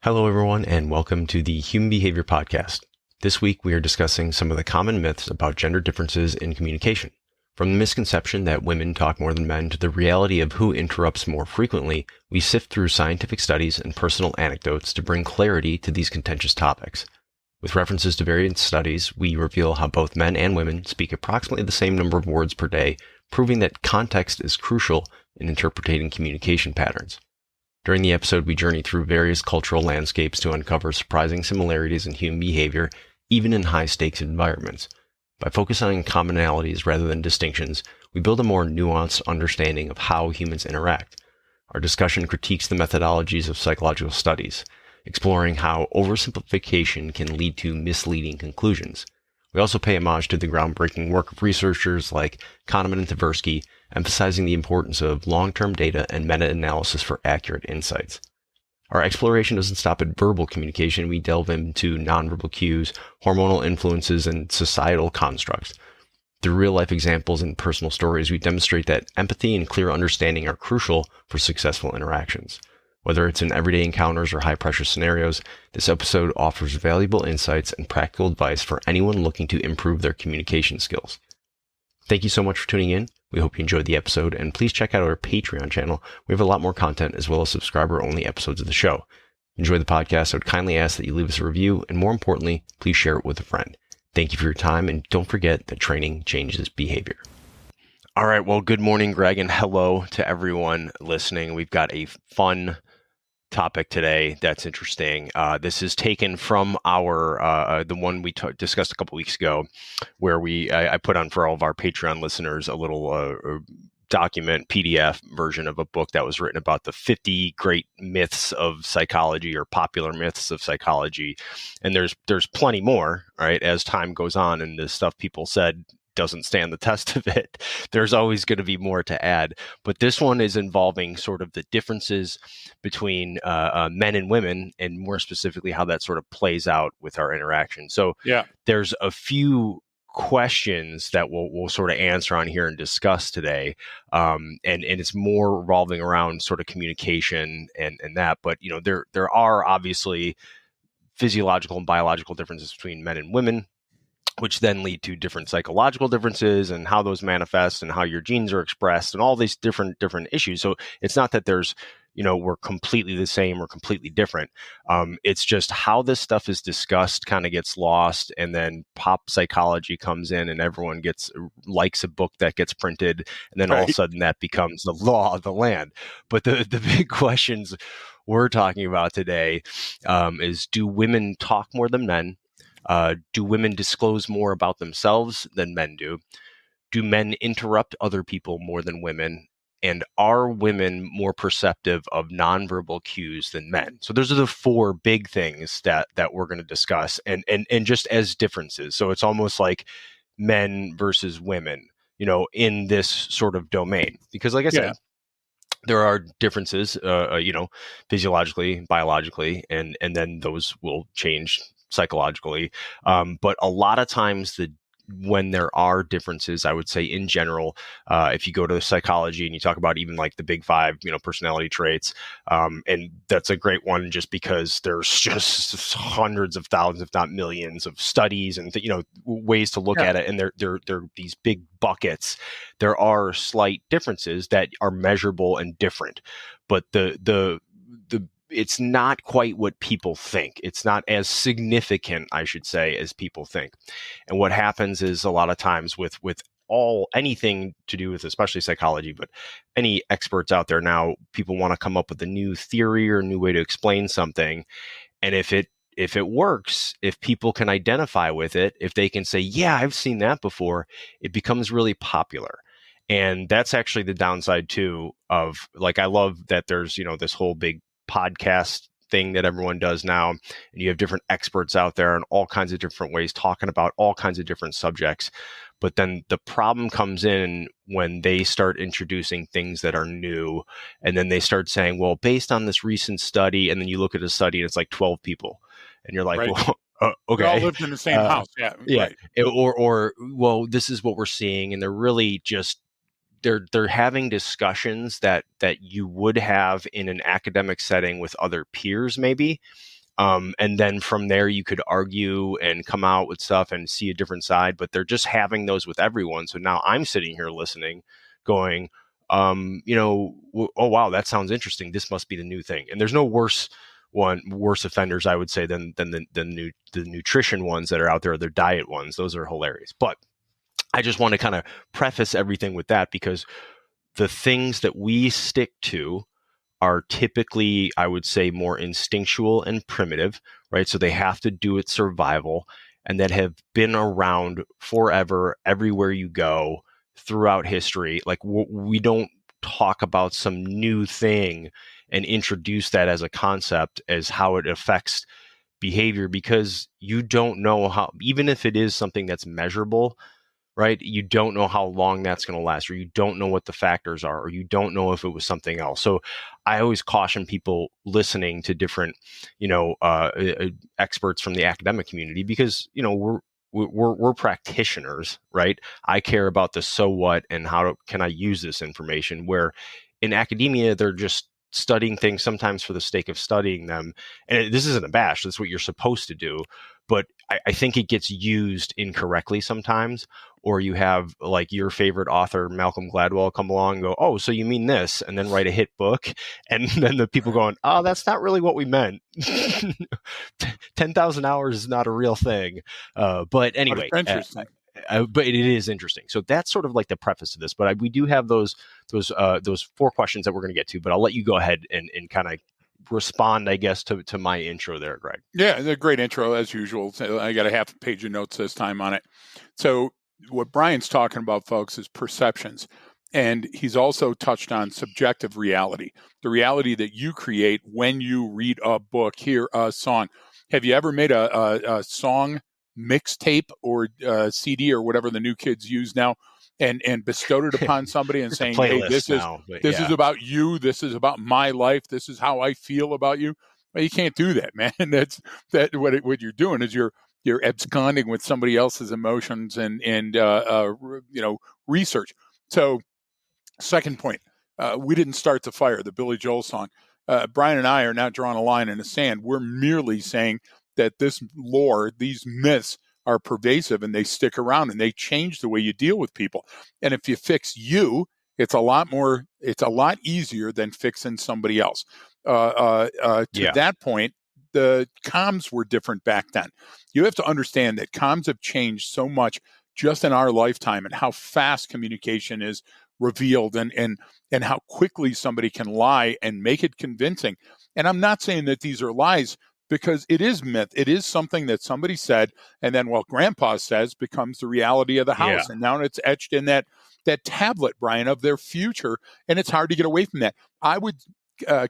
Hello, everyone, and welcome to the Human Behavior Podcast. This week, we are discussing some of the common myths about gender differences in communication. From the misconception that women talk more than men to the reality of who interrupts more frequently, we sift through scientific studies and personal anecdotes to bring clarity to these contentious topics. With references to various studies, we reveal how both men and women speak approximately the same number of words per day, proving that context is crucial in interpreting communication patterns. During the episode, we journey through various cultural landscapes to uncover surprising similarities in human behavior, even in high-stakes environments. By focusing on commonalities rather than distinctions, we build a more nuanced understanding of how humans interact. Our discussion critiques the methodologies of psychological studies, exploring how oversimplification can lead to misleading conclusions. We also pay homage to the groundbreaking work of researchers like Kahneman and Tversky, emphasizing the importance of long-term data and meta-analysis for accurate insights. Our exploration doesn't stop at verbal communication. We delve into nonverbal cues, hormonal influences, and societal constructs. Through real-life examples and personal stories, we demonstrate that empathy and clear understanding are crucial for successful interactions. Whether it's in everyday encounters or high-pressure scenarios, this episode offers valuable insights and practical advice for anyone looking to improve their communication skills. Thank you so much for tuning in. We hope you enjoyed the episode, and please check out our Patreon channel. We have a lot more content as well as subscriber-only episodes of the show. Enjoy the podcast. I would kindly ask that you leave us a review, and more importantly, please share it with a friend. Thank you for your time, and don't forget that training changes behavior. All right, well, good morning, Greg, and hello to everyone listening. We've got a fun topic today that's interesting. This is taken from our the one we discussed a couple weeks ago, where I put on for all of our Patreon listeners a little document PDF version of a book that was written about the 50 great myths of psychology, or popular myths of psychology. And there's plenty more, right? As time goes on and the stuff people said doesn't stand the test of it, there's always going to be more to add. But this one is involving sort of the differences between men and women, and more specifically how that sort of plays out with our interaction. So there's a few questions that we'll sort of answer on here and discuss today, and it's more revolving around sort of communication and that. But there are obviously physiological and biological differences between men and women, which then lead to different psychological differences and how those manifest and how your genes are expressed and all these different issues. So it's not that there's, we're completely the same or completely different. It's just how this stuff is discussed kind of gets lost, and then pop psychology comes in and everyone likes a book that gets printed, and then all of a sudden that becomes the law of the land. But the big questions we're talking about today is, do women talk more than men? Do women disclose more about themselves than men do? Do men interrupt other people more than women? And are women more perceptive of nonverbal cues than men? So those are the four big things that we're going to discuss, and just as differences. So it's almost like men versus women, in this sort of domain. Because like I said, there are differences, physiologically, biologically, and then those will change psychologically. But a lot of times when there are differences, I would say in general, if you go to psychology and you talk about even like the big five, personality traits, and that's a great one just because there's just hundreds of thousands, if not millions of studies and, ways to look at it. And they're these big buckets. There are slight differences that are measurable and different, but it's not quite what people think. It's not as significant, I should say, as people think. And what happens is a lot of times with anything to do with, especially psychology, but any experts out there now, people want to come up with a new theory or a new way to explain something. And if it works, if people can identify with it, if they can say, yeah, I've seen that before, it becomes really popular. And that's actually the downside too of, like, I love that there's, this whole big podcast thing that everyone does now, and you have different experts out there in all kinds of different ways talking about all kinds of different subjects. But then the problem comes in when they start introducing things that are new, and then they start saying, well, based on this recent study, and then you look at a study and it's like 12 people, and you're like, well, okay, we all lived in the same house. Or well, this is what we're seeing, and they're really just they're having discussions that you would have in an academic setting with other peers, maybe. And then from there, you could argue and come out with stuff and see a different side, but they're just having those with everyone. So now I'm sitting here listening, going, oh, wow, that sounds interesting. This must be the new thing. And there's no worse offenders, I would say, than the nutrition ones that are out there, the diet ones. Those are hilarious. But I just want to kind of preface everything with that, because the things that we stick to are typically, I would say, more instinctual and primitive, right? So they have to do it survival, and that have been around forever, everywhere you go throughout history. Like, we don't talk about some new thing and introduce that as a concept as how it affects behavior, because you don't know how, even if it is something that's measurable, right? You don't know how long that's going to last, or you don't know what the factors are, or you don't know if it was something else. So I always caution people listening to different, experts from the academic community, because, we're practitioners, right? I care about the so what and can I use this information, where in academia, they're just studying things sometimes for the sake of studying them. And this isn't a bash. That's what you're supposed to do. But I think it gets used incorrectly sometimes. Or you have, like, your favorite author, Malcolm Gladwell, come along and go, oh, so you mean this, and then write a hit book. And then the people going, oh, that's not really what we meant. 10,000 hours is not a real thing. But anyway, interesting. But it is interesting. So that's sort of like the preface to this. But we do have those 4 questions that we're going to get to. But I'll let you go ahead and kind of respond, I guess, to my intro there, Greg. Yeah, a great intro as usual. I got a half a page of notes this time on it. So what Brian's talking about, folks, is perceptions. And he's also touched on subjective reality, the reality that you create when you read a book, hear a song. Have you ever made a song mixtape or CD or whatever the new kids use now, and bestowed it upon somebody and saying, hey, this is about you, this is about my life, this is how I feel about you? Well, you can't do that, man. What you're doing is you're absconding with somebody else's emotions and research. So, second point, we didn't start the fire, the Billy Joel song. Brian and I are not drawing a line in the sand. We're merely saying that this lore, these myths, are pervasive and they stick around and they change the way you deal with people. And if you fix you, it's a lot easier than fixing somebody else. To that point, the comms were different back then. You have to understand that comms have changed so much just in our lifetime, and how fast communication is revealed, and how quickly somebody can lie and make it convincing. And I'm not saying that these are lies, because it is myth. It is something that somebody said, and then what Grandpa says becomes the reality of the house. Yeah. And now it's etched in that tablet, Brian, of their future, and it's hard to get away from that. I would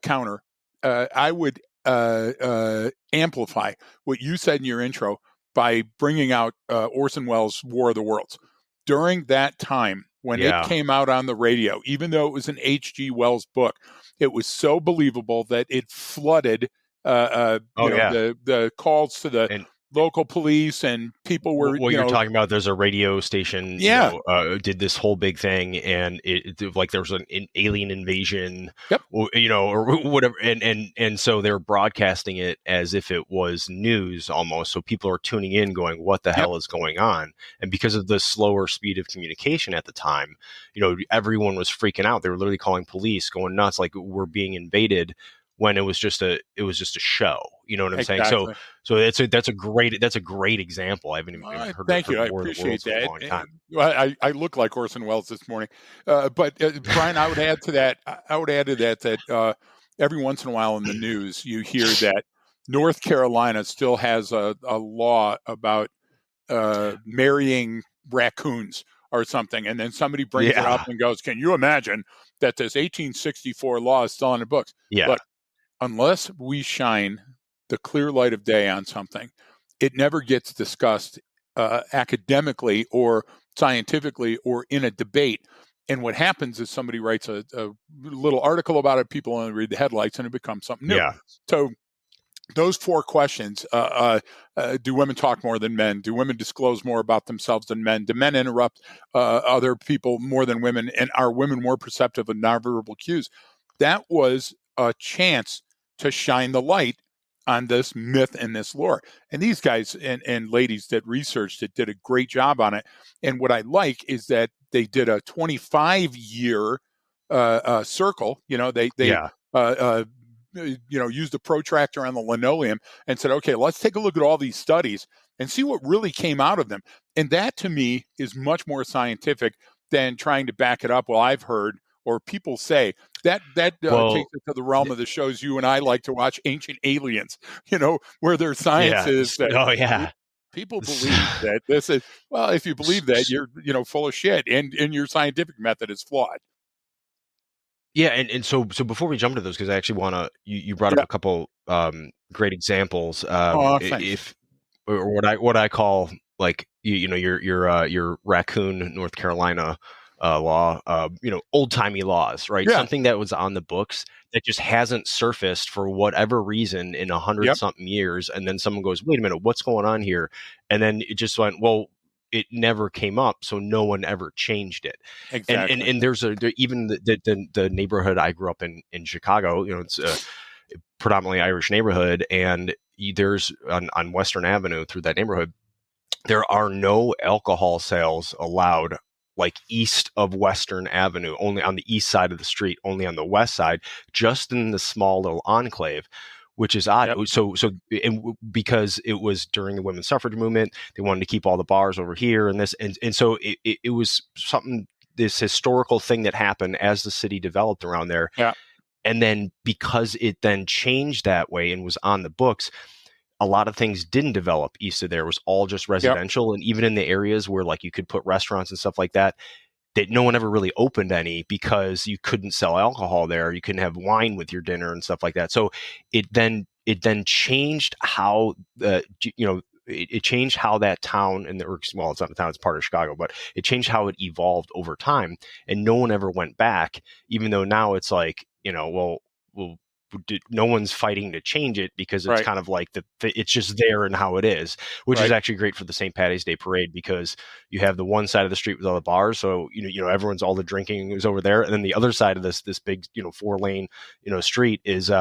counter. I would amplify what you said in your intro by bringing out Orson Welles' War of the Worlds. During that time, when it came out on the radio, even though it was an H.G. Wells book, it was so believable that it flooded the calls to the local police, and people were. What you're talking about, there's a radio station, did this whole big thing, and it like there was an alien invasion, or whatever, and so they're broadcasting it as if it was news almost. So people are tuning in, going, "What the hell is going on?" And because of the slower speed of communication at the time, everyone was freaking out. They were literally calling police, going nuts, like we're being invaded, when it was just a show. You know what I'm saying? So that's a great example. I haven't even heard Thank you. I appreciate that. For a long time. I look like Orson Welles this morning, but Brian, I would add to that. That every once in a while in the news you hear that North Carolina still has a law about marrying raccoons or something, and then somebody brings it up and goes, "Can you imagine that this 1864 law is still on the books?" But unless we shine the clear light of day on something, it never gets discussed academically or scientifically or in a debate. And what happens is somebody writes a little article about it, people only read the headlights, and it becomes something new. So those four questions, do women talk more than men? Do women disclose more about themselves than men? Do men interrupt other people more than women? And are women more perceptive of nonverbal cues? That was a chance to shine the light on this myth and this lore. And these guys and ladies that researched it did a great job on it. And what I like is that they did a 25-year circle. Yeah. Used a protractor on the linoleum and said, okay, let's take a look at all these studies and see what really came out of them. And that to me is much more scientific than trying to back it up. Well, I've heard or people say that takes it to the realm of the shows you and I like to watch, Ancient Aliens, where their science is that oh yeah, people believe that this is, well, if you believe that, you're full of shit and your scientific method is flawed. Yeah, and so before we jump to those, because I actually want to, you brought up a couple great examples. Thanks. Or what I call like your raccoon North Carolina law, old timey laws, right? Yeah. Something that was on the books that just hasn't surfaced for whatever reason in 100 something years, and then someone goes, "Wait a minute, what's going on here?" And then it just went, well. It never came up, so no one ever changed it. Exactly. And there's even the neighborhood I grew up in Chicago. It's a predominantly Irish neighborhood, and there's on Western Avenue through that neighborhood, there are no alcohol sales allowed. Like east of Western Avenue, only on the east side of the street, only on the west side, just in the small little enclave, which is odd. Yep. So because it was during the women's suffrage movement, they wanted to keep all the bars over here and this, and so it was something, this historical thing that happened as the city developed around there. Yeah. And then because it then changed that way and was on the books, a lot of things didn't develop east of there. It was all just residential. Yep. And even in the areas where like you could put restaurants and stuff like that, that no one ever really opened any because you couldn't sell alcohol there. You couldn't have wine with your dinner and stuff like that. So it then changed how it changed how that town well, it's not a town, it's part of Chicago, but it changed how it evolved over time. And no one ever went back, even though now it's like, no one's fighting to change it because it's kind of like it's just there and how it is, which is actually great for the St. Patty's Day parade, because you have the one side of the street with all the bars, so everyone's, all the drinking is over there, and then the other side of this big 4-lane street is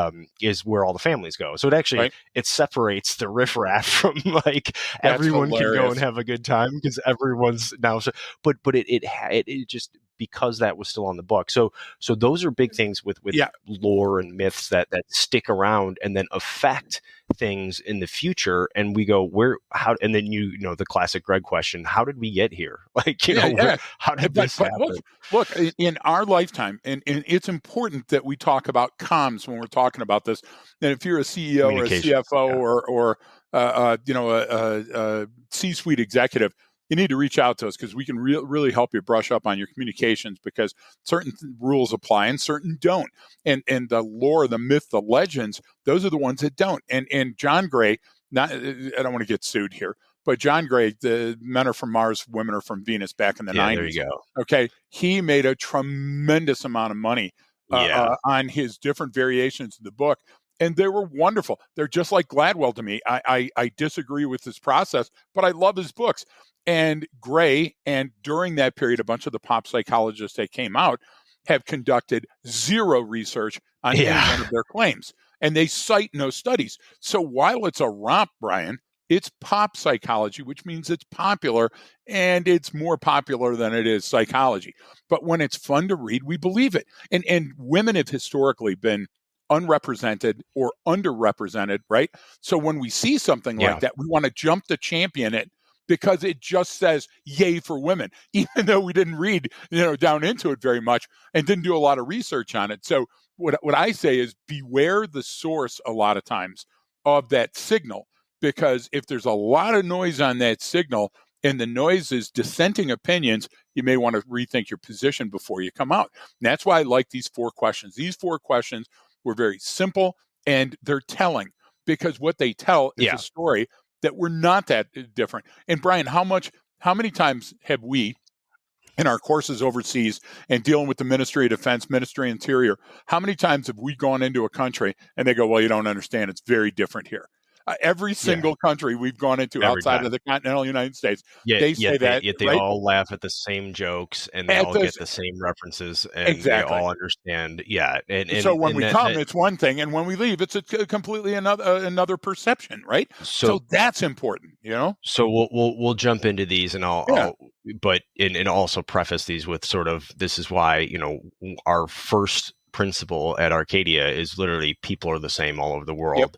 where all the families go. So it actually it separates the riffraff from like everyone can go and have a good time because everyone's now. But it just, because that was still on the book. So those are big things with lore and myths that stick around and then affect things in the future. And we go, how, and then the classic Greg question, how did we get here? Like, how did this happen? Look, in our lifetime, and it's important that we talk about comms when we're talking about this. And if you're a CEO or a CFO or a C-suite executive, you need to reach out to us because we can really help you brush up on your communications, because certain rules apply and certain don't. And the lore, the myth, the legends, those are the ones that don't. And John Gray, I don't want to get sued here, but John Gray, the men are from Mars, women are from Venus, back in the 90s. There you go. Okay. He made a tremendous amount of money on his different variations of the book. And they were wonderful. They're just like Gladwell to me. I disagree with his process, but I love his books. And Gray, and during that period, a bunch of the pop psychologists that came out have conducted zero research on any one of their claims. And they cite no studies. So while it's a romp, Brian, it's pop psychology, which means it's popular, and it's more popular than it is psychology. But when it's fun to read, we believe it. And women have historically been unrepresented or underrepresented, right? So when we see something like that, we want to jump to champion it, because it just says yay for women, even though we didn't read, down into it very much and didn't do a lot of research on it. So what I say is beware the source a lot of times of that signal, because if there's a lot of noise on that signal and the noise is dissenting opinions, you may want to rethink your position before you come out. And that's why I like these 4 questions. These 4 questions were very simple and they're telling, because what they tell is a story that we're not that different. And Brian, how many times have we in our courses overseas and dealing with the Ministry of Defense, Ministry of Interior, how many times have we gone into a country and they go, well, you don't understand, it's very different here. Every single country we've gone into Every outside time. of the continental United States, Yet, they say that, yet they right? all laugh at the same jokes and they At all this, get the same references and they exactly. all understand. Yeah. So when And we come, it's one thing, and when we leave, it's a completely another perception, right? so So that's important, you know? So we'll jump into these, and Yeah. and also preface these with sort of, this is why, you know, our first principle at Arcadia is literally people are the same all over the world. Yep.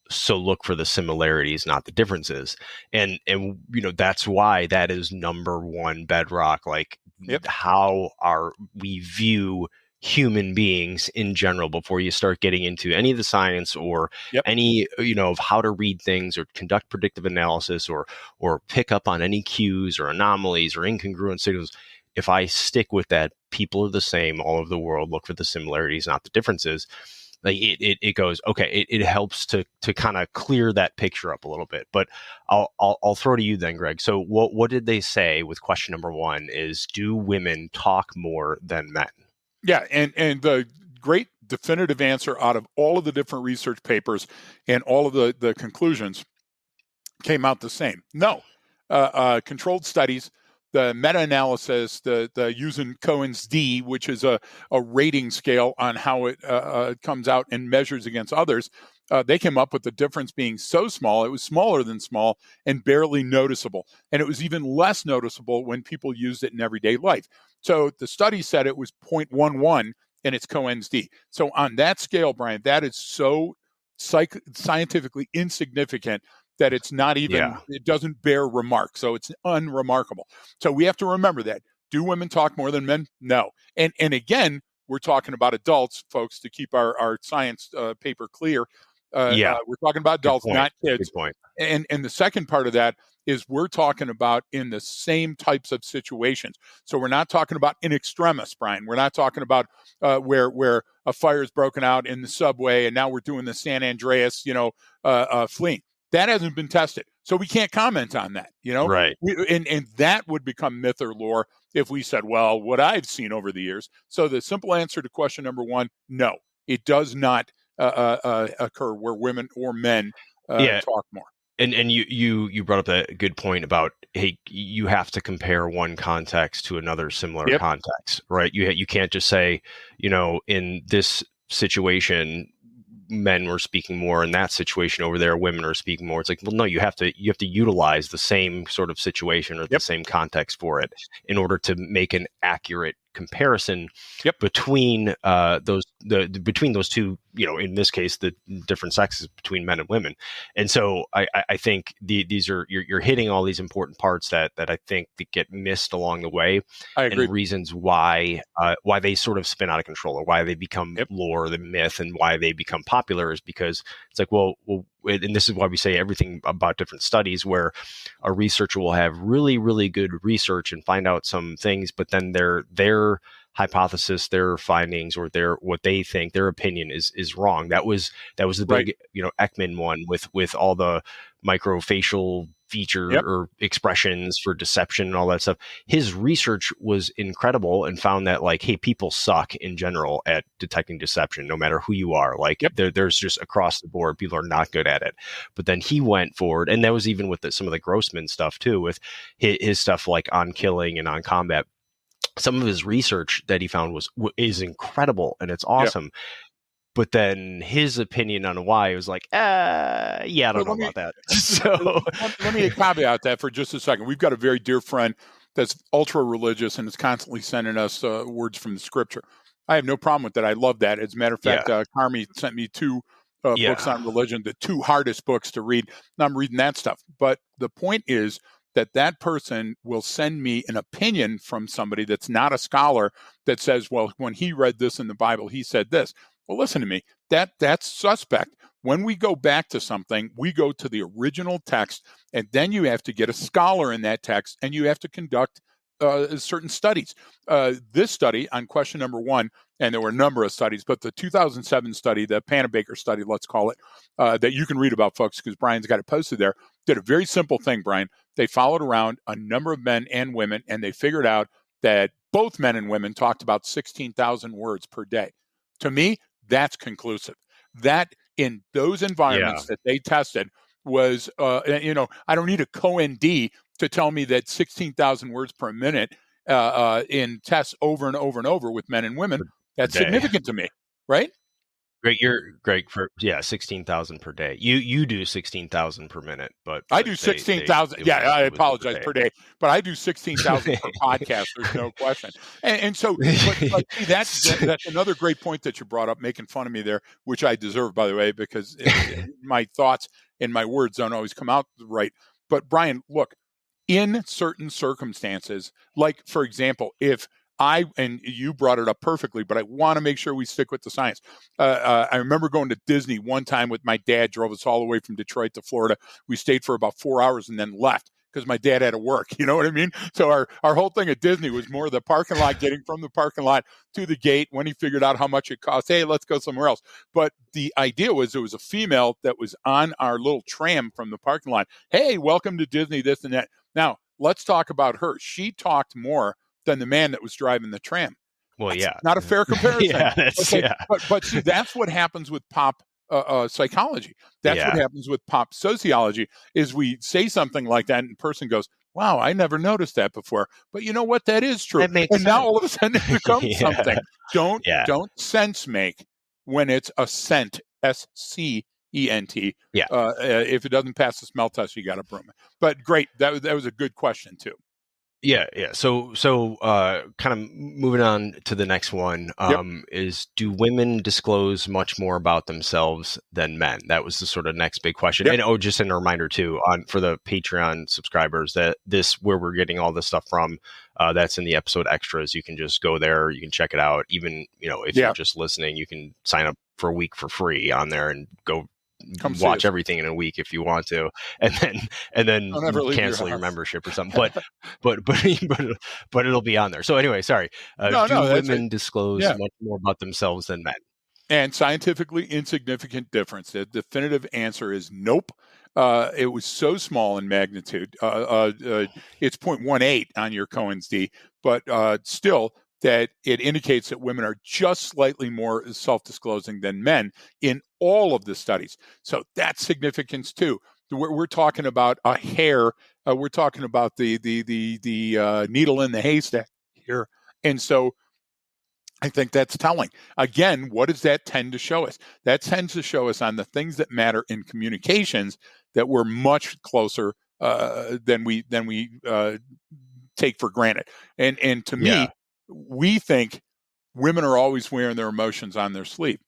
So look for the similarities, not the differences. And you know, that's why that is number one bedrock. Like, Yep. how we view human beings in general before you start getting into any of the science or Yep. any, you know, of how to read things or conduct predictive analysis or pick up on any cues or anomalies or incongruent signals. If I stick with that, people are the same all over the world, look for the similarities, not the differences. Like it goes, okay, it helps to kind of clear that picture up a little bit. But I'll throw to you then, Greg. So what did they say with question number one is, do women talk more than men? Yeah, and the great definitive answer out of all of the different research papers and all of the conclusions came out the same. No. Controlled studies, the meta-analysis, the using Cohen's D, which is a rating scale on how it comes out and measures against others, they came up with the difference being so small, it was smaller than small and barely noticeable. And it was even less noticeable when people used it in everyday life. So the study said it was 0.11 and it's Cohen's D. So on that scale, Brian, that is so scientifically insignificant that it's not even, it doesn't bear remark. So it's unremarkable. So we have to remember that. Do women talk more than men? No. And again, we're talking about adults, folks, to keep our science paper clear. We're talking about adults, not kids. Good point. And the second part of that is we're talking about in the same types of situations. So we're not talking about in extremis, Brian. We're not talking about where a fire is broken out in the subway and now we're doing the San Andreas, fleeing. That hasn't been tested. So we can't comment on that, you know? Right. And that would become myth or lore if we said, well, what I've seen over the years. So the simple answer to question number one, no, it does not occur where women or men talk more. And you brought up a good point about, hey, you have to compare one context to another similar context, right? You can't just say, you know, in this situation men were speaking more, in that situation over there women are speaking more. It's like, well, no, you have to utilize the same sort of situation or the same context for it in order to make an accurate comparison between between those two, you know, in this case the different sexes between men and women. And so I think these are, you're hitting all these important parts that I think that get missed along the way. I agree. And reasons why they sort of spin out of control or why they become lore, the myth, and why they become popular is because it's like, well, and this is why we say everything about different studies, where a researcher will have really, really good research and find out some things, but then their hypothesis, their findings, or what they think, their opinion is wrong. That was the big, you know, Ekman one with all the microfacial feature or expressions for deception and all that stuff. His research was incredible and found that, like, hey, people suck in general at detecting deception, no matter who you are. Like there's just across the board, people are not good at it. But then he went forward, and that was even with some of the Grossman stuff too, with his stuff like on killing and on combat. Some of his research that he found is incredible and it's awesome. But then his opinion on why was like, I don't know about that. So let me caveat that for just a second. We've got a very dear friend that's ultra religious and is constantly sending us words from the scripture. I have no problem with that. I love that. As a matter of fact, Carmi sent me two books on religion, the two hardest books to read. And I'm reading that stuff. But the point is that person will send me an opinion from somebody that's not a scholar that says, well, when he read this in the Bible, he said this. Well, listen to me. That's suspect. When we go back to something, we go to the original text, and then you have to get a scholar in that text, and you have to conduct certain studies. This study on question number one, and there were a number of studies, but the 2007 study, the Panabaker study, let's call it, that you can read about, folks, because Brian's got it posted there, did a very simple thing, Brian. They followed around a number of men and women, and they figured out that both men and women talked about 16,000 words per day. To me, that's conclusive. That in those environments that they tested was, I don't need a co-ND to tell me that 16,000 words per minute in tests over and over and over with men and women, that's significant to me, right? Great, you're great for 16,000 per day. You do 16,000 per minute, but I do 16,000. Yeah, I apologize per day, but I do 16,000 per podcast. There's no question. And so, but see, that's another great point that you brought up, making fun of me there, which I deserve, by the way, because my thoughts and my words don't always come out right. But Brian, look, in certain circumstances, like for example, if and you brought it up perfectly, but I want to make sure we stick with the science. I remember going to Disney one time with my dad, drove us all the way from Detroit to Florida. We stayed for about 4 hours and then left because my dad had to work. You know what I mean? So our whole thing at Disney was more the parking lot, getting from the parking lot to the gate. When he figured out how much it cost, hey, let's go somewhere else. But the idea was there was a female that was on our little tram from the parking lot. Hey, welcome to Disney, this and that. Now, let's talk about her. She talked more than the man that was driving the tram. Well, that's not a fair comparison. Yeah, But see, that's what happens with pop psychology. That's what happens with pop sociology. Is we say something like that, and the person goes, "Wow, I never noticed that before." But you know what? That is true. And sense. Now all of a sudden it becomes something. Don't sense make when it's a scent. SCENT. If it doesn't pass the smell test, you got to broom it. But great, that was a good question too. Yeah. So, kind of moving on to the next one, is do women disclose much more about themselves than men? That was the sort of next big question. And just a reminder too, for the Patreon subscribers, that where we're getting all this stuff from, that's in the episode extras. You can just go there, you can check it out. Even, if you're just listening, you can sign up for a week for free on there and go watch everything in a week if you want to, and then cancel your membership or something. But it'll be on there. So anyway, sorry. Do women disclose much more about themselves than men? And scientifically insignificant difference. The definitive answer is nope. It was so small in magnitude. It's 0.18 on your Cohen's D, but still, that it indicates that women are just slightly more self-disclosing than men in all of the studies. So that's significance too. We're talking about a hair. We're talking about the needle in the haystack here. And so I think that's telling. Again, what does that tend to show us? That tends to show us on the things that matter in communications that we're much closer than we take for granted. And to me, we think women are always wearing their emotions on their sleeve.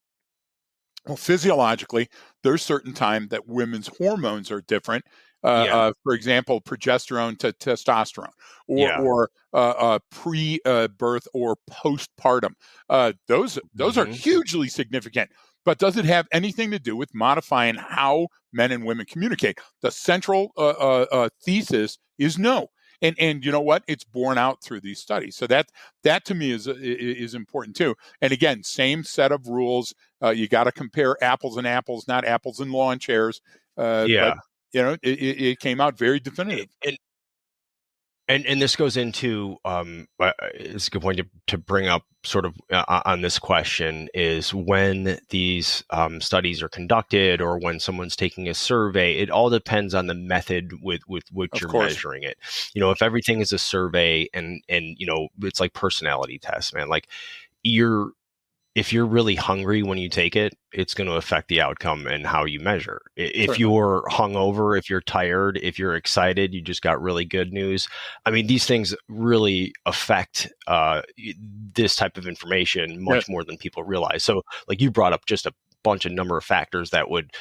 Well, physiologically, there's certain time that women's hormones are different. For example, progesterone to testosterone, or pre-birth or postpartum. Those are hugely significant. But does it have anything to do with modifying how men and women communicate? The central thesis is no. And you know what? It's borne out through these studies. So that to me is important too. And again, same set of rules. You got to compare apples and apples, not apples and lawn chairs. But it came out very definitive. And this goes into it's a good point to bring up sort of on this question, is when these studies are conducted or when someone's taking a survey, it all depends on the method with which you're measuring it. If everything is a survey and it's like personality tests, man, like if you're really hungry when you take it, it's going to affect the outcome and how you measure. If you're hungover, if you're tired, if you're excited, you just got really good news. I mean, these things really affect this type of information much more than people realize. So, like you brought up just a bunch of number of factors that would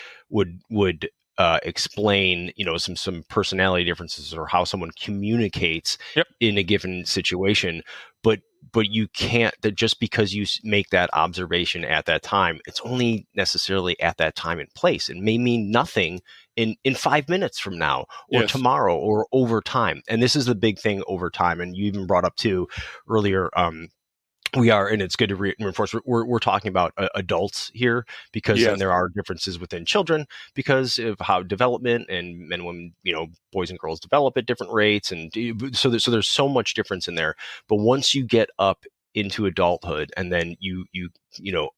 explain, some personality differences or how someone communicates in a given situation. But you can't, that just because you make that observation at that time, it's only necessarily at that time and place. It may mean nothing in 5 minutes from now or tomorrow or over time. And this is the big thing over time. And you even brought up too earlier, We are, and it's good to reinforce. We're talking about adults here, because then Yes, there are differences within children because of how development and men and women, boys and girls develop at different rates, and so there's so much difference in there. But once you get up into adulthood, and then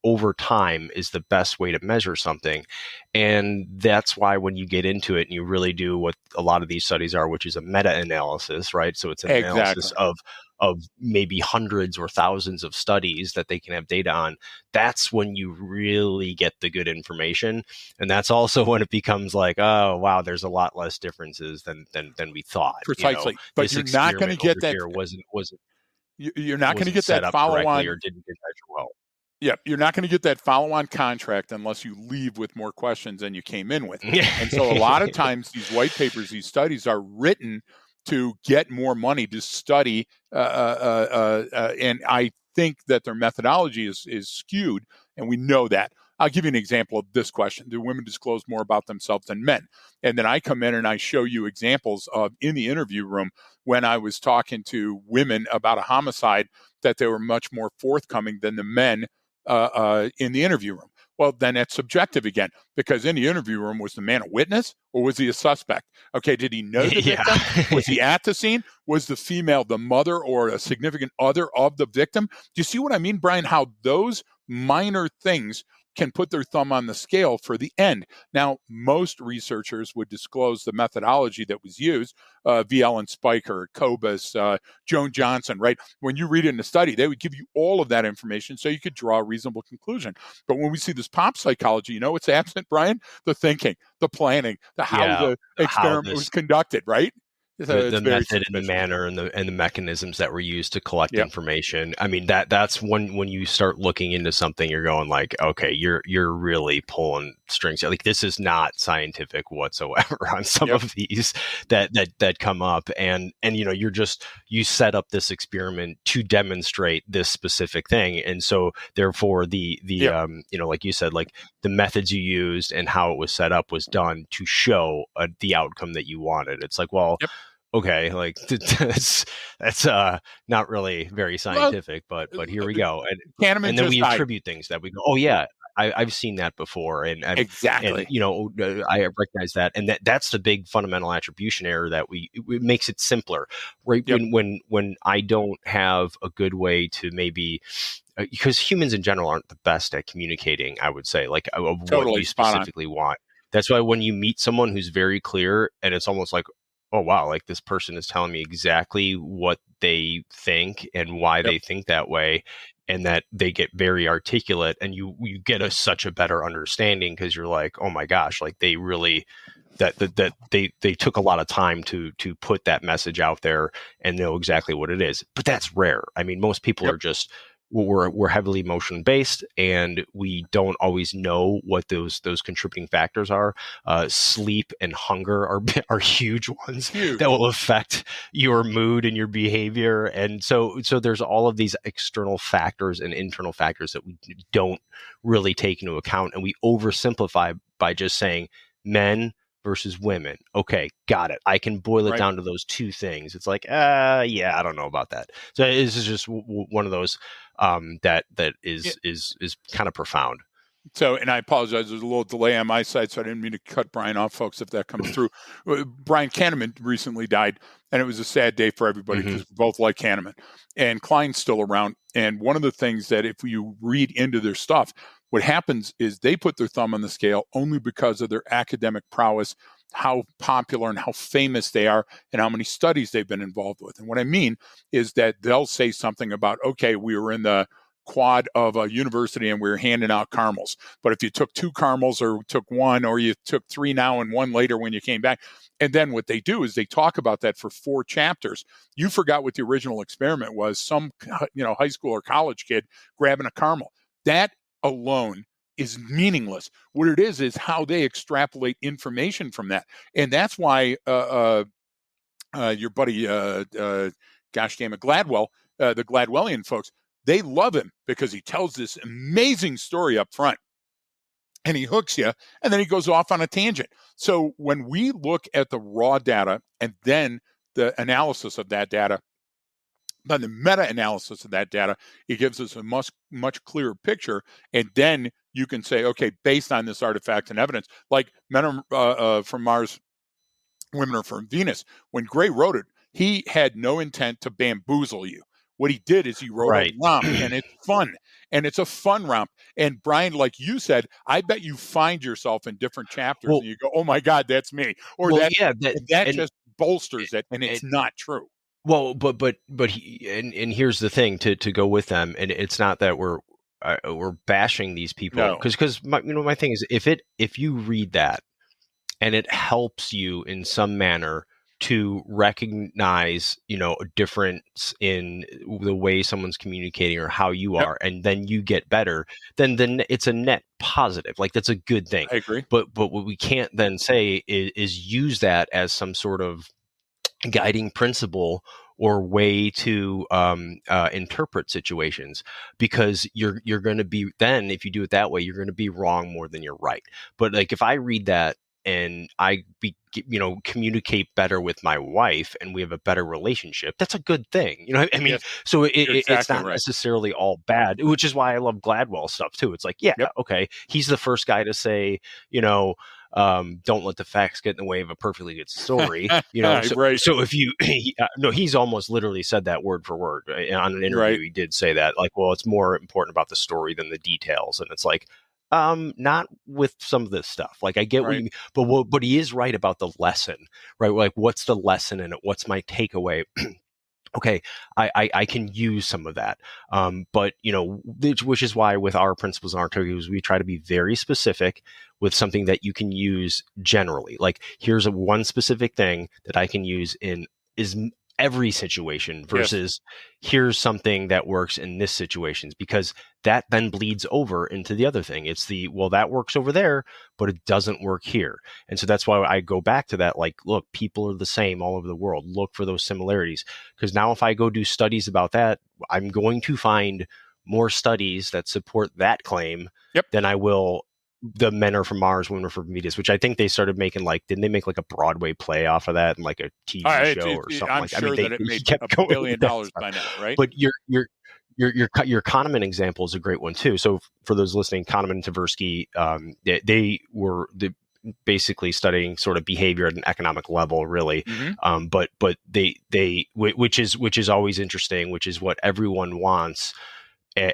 over time is the best way to measure something, and that's why when you get into it and you really do what a lot of these studies are, which is a meta-analysis, right? So it's an analysis exactly. of maybe hundreds or thousands of studies that they can have data on. That's when you really get the good information. And that's also when it becomes like, oh wow, there's a lot less differences than we thought. Precisely. But This you're not going to experiment get over that. here You're not going to wasn't get set that up correctly, follow-on. or didn't measure well. Yeah, you're not going to get that follow-on contract unless you leave with more questions than you came in with. And so a lot of times these white papers, these studies are written to get more money to study, and I think that their methodology is skewed, and we know that. I'll give you an example of this question. Do women disclose more about themselves than men? And then I come in and I show you examples of, in the interview room, when I was talking to women about a homicide, that they were much more forthcoming than the men in the interview room. Well, then that's subjective again, because in the interview room, was the man a witness or was he a suspect? Okay, did he know the Yeah. victim? Was he at the scene? Was the female the mother or a significant other of the victim? Do you see what I mean, Brian? How those minor things can put their thumb on the scale for the end. Now, most researchers would disclose the methodology that was used, VL and Spiker, Cobus, Joan Johnson, right? When you read it in a study, they would give you all of that information so you could draw a reasonable conclusion. But when we see this pop psychology, you know what's absent, Brian? The thinking, the planning, the how Yeah, the how experiment was conducted, right? So the it's very method and the suspicious. manner and the mechanisms that were used to collect Yep, information. I mean, that's when you start looking into something, you're going like, okay, you're really pulling strings. Like, this is not scientific whatsoever on some yep, of these that come up, and you set up this experiment to demonstrate this specific thing, and so therefore the yep, like you said, like the methods you used and how it was set up was done to show the outcome that you wanted. It's like, well, yep. okay, like that's not really very Well, scientific, but here we go, Kahneman and then just we died. attribute things that we go, oh yeah, I've seen that before, and Exactly. I recognize that, and that's the big fundamental attribution error that it makes it simpler, right? Yep, When I don't have a good way to maybe. Because humans in general aren't the best at communicating, I would say, like of what totally you spot on. specifically want. That's why when you meet someone who's very clear, and it's almost like, oh wow, like this person is telling me exactly what they think and why Yep, they think that way, and that they get very articulate, and you get such a better understanding, because you're like, oh my gosh, like they really that they took a lot of time to put that message out there and know exactly what it is. But that's rare. I mean, most people yep, are just, we're heavily emotion based, and we don't always know what those contributing factors are. Sleep and hunger are huge ones that huge. will affect your mood and your behavior, and so there's all of these external factors and internal factors that we don't really take into account, and we oversimplify by just saying men versus women. Okay, got it. I can boil it Right. down to those two things. It's like, yeah, I don't know about that. So this is just one of those that Yeah. is kind of profound. So, and I apologize, there's a little delay on my side, so I didn't mean to cut Brian off, folks, if that comes through. Brian Kahneman recently died, and it was a sad day for everybody Hmm. because we both like Kahneman. And Klein's still around. And one of the things that if you read into their stuff, what happens is they put their thumb on the scale only because of their academic prowess, how popular and how famous they are, and how many studies they've been involved with. And what I mean is that they'll say something about, okay, we were in the quad of a university and we were handing out caramels. But if you took two caramels or took one, or you took three now and one later when you came back, and then what they do is they talk about that for 4 chapters. You forgot what the original experiment was. Some high school or college kid grabbing a caramel. That alone is meaningless. What it is how they extrapolate information from that, and that's why your buddy, gosh damn it, Gladwell, the Gladwellian folks, they love him because he tells this amazing story up front and he hooks you, and then he goes off on a tangent. So when we look at the raw data and then the analysis of that data, Then the meta-analysis of that data, it gives us a much clearer picture. And then you can say, okay, based on this artifact and evidence, like men are from Mars, women are from Venus. When Gray wrote it, he had no intent to bamboozle you. What he did is he wrote a Right. romp, and it's fun. And it's a fun romp. And Brian, like you said, I bet you find yourself in different chapters Well, and you go, oh my God, that's me. Or well, that, yeah, and that and just bolsters it, and it's not true. well, but and here's the thing to go with them, and it's not that we're bashing these people No, because my thing is if you read that and it helps you in some manner to recognize a difference in the way someone's communicating or how you yep, are, and then you get better, then it's a net positive. Like that's a good thing. I agree. But what we can't then say is use that as some sort of guiding principle or way to interpret situations, because you're going to be, then if you do it that way, you're going to be wrong more than you're right. But like if I read that and communicate better with my wife and we have a better relationship, that's a good thing. I mean, Yes, so you're it's exactly not right. necessarily all bad, which is why I love Gladwell stuff too. It's like, yeah, Yep. okay, he's the first guy to say, don't let the facts get in the way of a perfectly good story. So Right, so if you no, he's almost literally said that word for word on an interview. right, He did say that, like, well, it's more important about the story than the details, and it's like, not with some of this stuff. Like, I get what you right. mean, but he is right about the lesson, right? Like, what's the lesson in it? What's my takeaway? Okay, I can use some of that. But which is why with our principles and our targets, we try to be very specific with something that you can use generally. Like, here's one specific thing that I can use in is every situation Yes, versus here's something that works in this situations, because that then bleeds over into the other thing. It's well, that works over there, but it doesn't work here. And so that's why I go back to that. Like, look, people are the same all over the world. Look for those similarities. Because now if I go do studies about that, I'm going to find more studies that support that claim yep. than I will the men are from Mars, women are from Venus, which I think they started making, like, didn't they make like a Broadway play off of that and like a TV show or something I'm like that? I mean, sure that it he made kept $1 going billion with that stuff. by now, right? But your Kahneman example is a great one too. So for those listening, Kahneman and Tversky, they were basically studying sort of behavior at an economic level, really. Mm-hmm. But which is always interesting, which is what everyone wants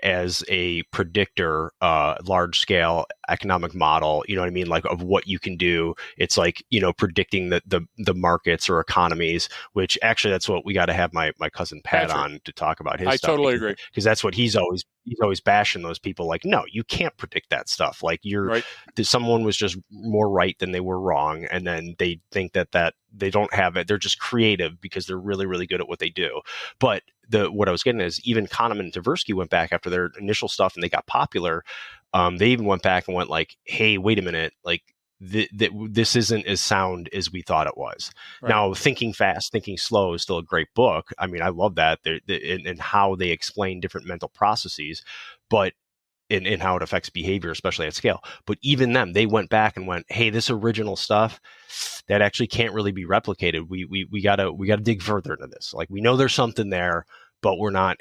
as a predictor, large scale economic model, you know what I mean? Like, of what you can do. It's like, predicting the markets or economies, which actually that's what we got to have my cousin Pat Patrick, on to talk about his I stuff, totally agree. because that's what he's always bashing those people. Like, no, you can't predict that stuff. Like, Right. someone was just more right than they were wrong. And then they think that they don't have it. They're just creative because they're really, really good at what they do. But what I was getting is, even Kahneman and Tversky went back after their initial stuff and they got popular. They even went back and went like, hey, wait a minute, like this isn't as sound as we thought it was. Right. Now, Thinking Fast, Thinking Slow is still a great book. I mean, I love that and how they explain different mental processes, but in how it affects behavior, especially at scale. But even them, they went back and went, hey, this original stuff that actually can't really be replicated. We gotta dig further into this. Like, we know there's something there, but we're not